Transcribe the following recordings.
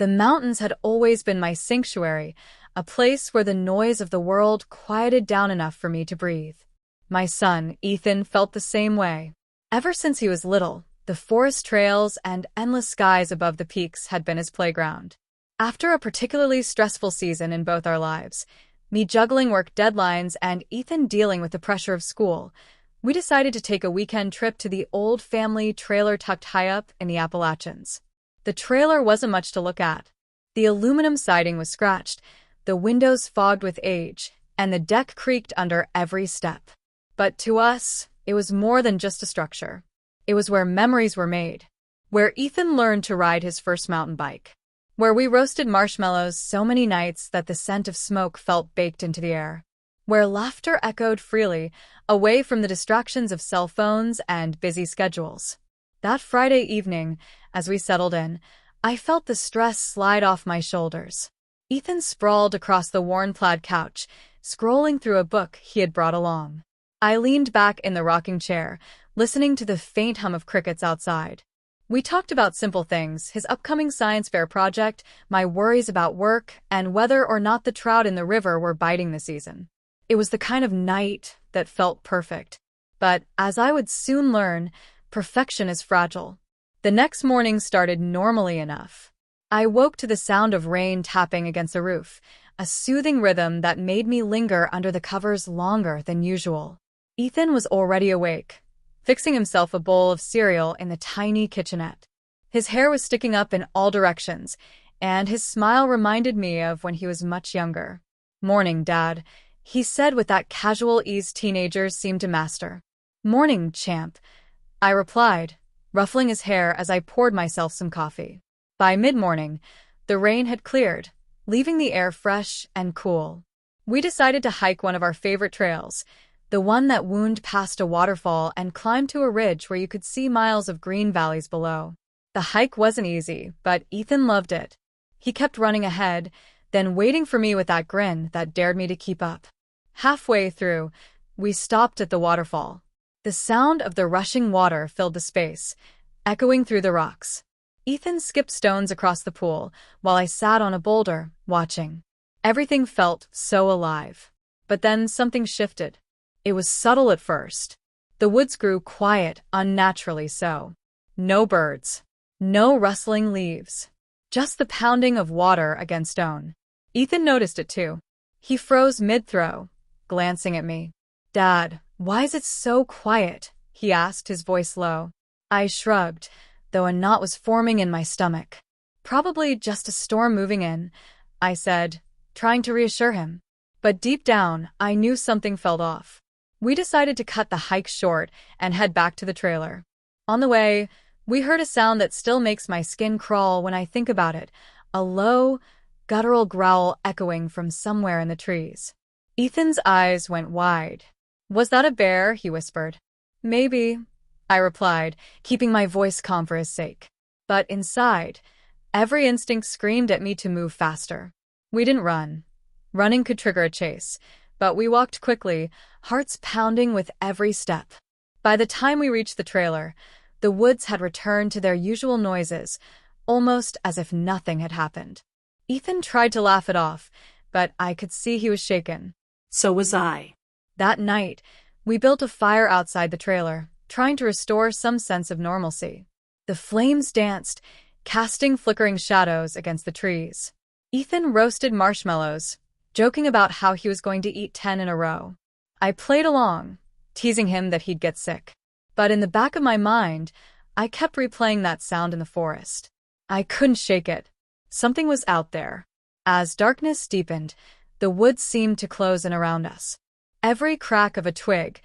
The mountains had always been my sanctuary, a place where the noise of the world quieted down enough for me to breathe. My son, Ethan, felt the same way. Ever since he was little, the forest trails and endless skies above the peaks had been his playground. After a particularly stressful season in both our lives, me juggling work deadlines and Ethan dealing with the pressure of school, we decided to take a weekend trip to the old family trailer tucked high up in the Appalachians. The trailer wasn't much to look at. The aluminum siding was scratched, the windows fogged with age, and the deck creaked under every step. But to us, it was more than just a structure. It was where memories were made, where Ethan learned to ride his first mountain bike, where we roasted marshmallows so many nights that the scent of smoke felt baked into the air, where laughter echoed freely, away from the distractions of cell phones and busy schedules. That Friday evening, as we settled in, I felt the stress slide off my shoulders. Ethan sprawled across the worn plaid couch, scrolling through a book he had brought along. I leaned back in the rocking chair, listening to the faint hum of crickets outside. We talked about simple things, his upcoming science fair project, my worries about work, and whether or not the trout in the river were biting this season. It was the kind of night that felt perfect. But, as I would soon learn, perfection is fragile. The next morning started normally enough. I woke to the sound of rain tapping against the roof, a soothing rhythm that made me linger under the covers longer than usual. Ethan was already awake, fixing himself a bowl of cereal in the tiny kitchenette. His hair was sticking up in all directions, and his smile reminded me of when he was much younger. "Morning, Dad," he said with that casual ease teenagers seem to master. "Morning, champ," I replied, ruffling his hair as I poured myself some coffee. By mid-morning, the rain had cleared, leaving the air fresh and cool. We decided to hike one of our favorite trails, the one that wound past a waterfall and climbed to a ridge where you could see miles of green valleys below. The hike wasn't easy, but Ethan loved it. He kept running ahead, then waiting for me with that grin that dared me to keep up. Halfway through, we stopped at the waterfall. The sound of the rushing water filled the space, echoing through the rocks. Ethan skipped stones across the pool, while I sat on a boulder, watching. Everything felt so alive. But then something shifted. It was subtle at first. The woods grew quiet, unnaturally so. No birds. No rustling leaves. Just the pounding of water against stone. Ethan noticed it too. He froze mid-throw, glancing at me. "Dad, why is it so quiet?" he asked, his voice low. I shrugged, though a knot was forming in my stomach. "Probably just a storm moving in," I said, trying to reassure him. But deep down, I knew something felt off. We decided to cut the hike short and head back to the trailer. On the way, we heard a sound that still makes my skin crawl when I think about it, a low, guttural growl echoing from somewhere in the trees. Ethan's eyes went wide. "Was that a bear?" he whispered. "Maybe," I replied, keeping my voice calm for his sake. But inside, every instinct screamed at me to move faster. We didn't run. Running could trigger a chase, but we walked quickly, hearts pounding with every step. By the time we reached the trailer, the woods had returned to their usual noises, almost as if nothing had happened. Ethan tried to laugh it off, but I could see he was shaken. So was I. That night, we built a fire outside the trailer, trying to restore some sense of normalcy. The flames danced, casting flickering shadows against the trees. Ethan roasted marshmallows, joking about how he was going to eat 10 in a row. I played along, teasing him that he'd get sick. But in the back of my mind, I kept replaying that sound in the forest. I couldn't shake it. Something was out there. As darkness deepened, the woods seemed to close in around us. Every crack of a twig,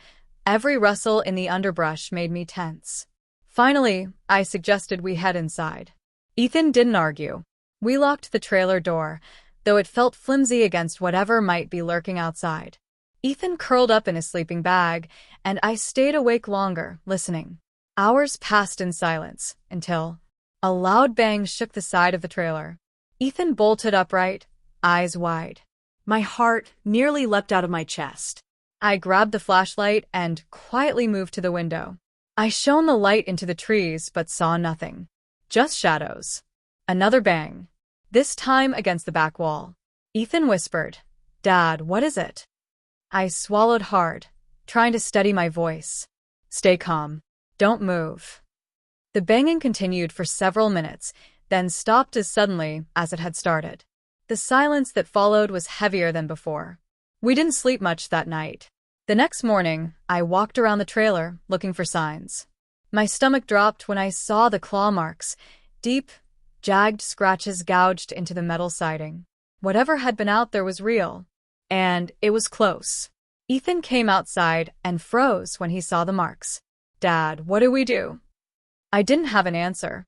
every rustle in the underbrush made me tense. Finally, I suggested we head inside. Ethan didn't argue. We locked the trailer door, though it felt flimsy against whatever might be lurking outside. Ethan curled up in his sleeping bag, and I stayed awake longer, listening. Hours passed in silence, until a loud bang shook the side of the trailer. Ethan bolted upright, eyes wide. My heart nearly leapt out of my chest. I grabbed the flashlight and quietly moved to the window. I shone the light into the trees but saw nothing. Just shadows. Another bang. this time against the back wall. Ethan whispered, "Dad, what is it?" I swallowed hard, trying to steady my voice. "Stay calm. Don't move." The banging continued for several minutes, then stopped as suddenly as it had started. The silence that followed was heavier than before. We didn't sleep much that night. The next morning, I walked around the trailer, looking for signs. My stomach dropped when I saw the claw marks, deep, jagged scratches gouged into the metal siding. Whatever had been out there was real. And it was close. Ethan came outside and froze when he saw the marks. "Dad, what do we do?" I didn't have an answer.